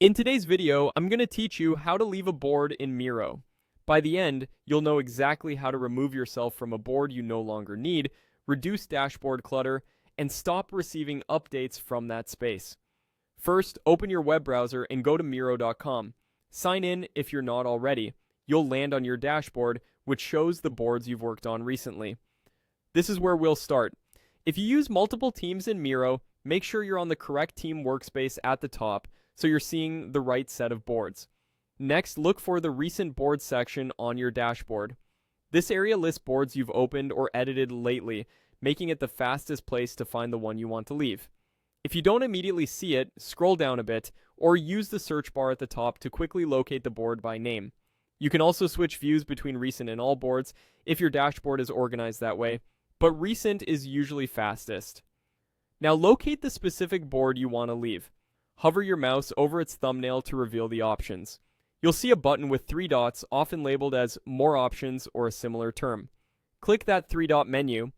In today's video, I'm going to teach you how to leave a board in Miro. By the end, you'll know exactly how to remove yourself from a board you no longer need, reduce dashboard clutter, and stop receiving updates from that space. First, open your web browser and go to Miro.com. Sign in if you're not already. You'll land on your dashboard, which shows the boards you've worked on recently. This is where we'll start. If you use multiple teams in Miro, make sure you're on the correct team workspace at the top, so you're seeing the right set of boards. Next, look for the Recent Boards section on your dashboard. This area lists boards you've opened or edited lately, making it the fastest place to find the one you want to leave. If you don't immediately see it, scroll down a bit, or use the search bar at the top to quickly locate the board by name. You can also switch views between recent and all boards if your dashboard is organized that way, but recent is usually fastest. Now locate the specific board you want to leave. Hover your mouse over its thumbnail to reveal the options. You'll see a button with 3 dots, often labeled as More Options or a similar term. Click that 3-dot menu.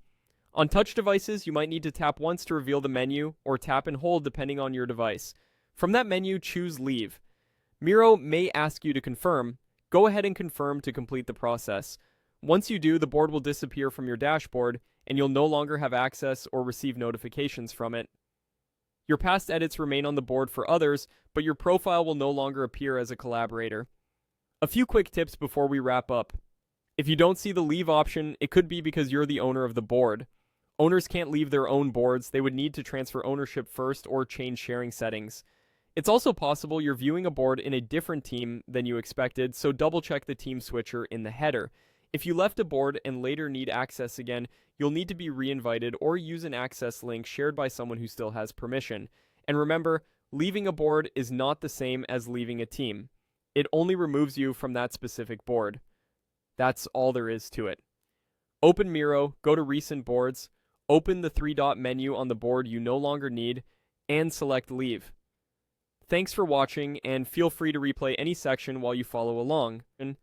On touch devices, you might need to tap once to reveal the menu, or tap and hold depending on your device. From that menu, choose Leave. Miro may ask you to confirm. Go ahead and confirm to complete the process. Once you do, the board will disappear from your dashboard, and you'll no longer have access or receive notifications from it. Your past edits remain on the board for others, but your profile will no longer appear as a collaborator. A few quick tips before we wrap up. If you don't see the Leave option, it could be because you're the owner of the board. Owners can't leave their own boards. They would need to transfer ownership first or change sharing settings. It's also possible you're viewing a board in a different team than you expected, so double-check the team switcher in the header. If you left a board and later need access again, you'll need to be re-invited or use an access link shared by someone who still has permission. And remember, leaving a board is not the same as leaving a team. It only removes you from that specific board. That's all there is to it. Open Miro, go to Recent Boards, open the 3-dot menu on the board you no longer need, and select Leave. Thanks for watching, and feel free to replay any section while you follow along. And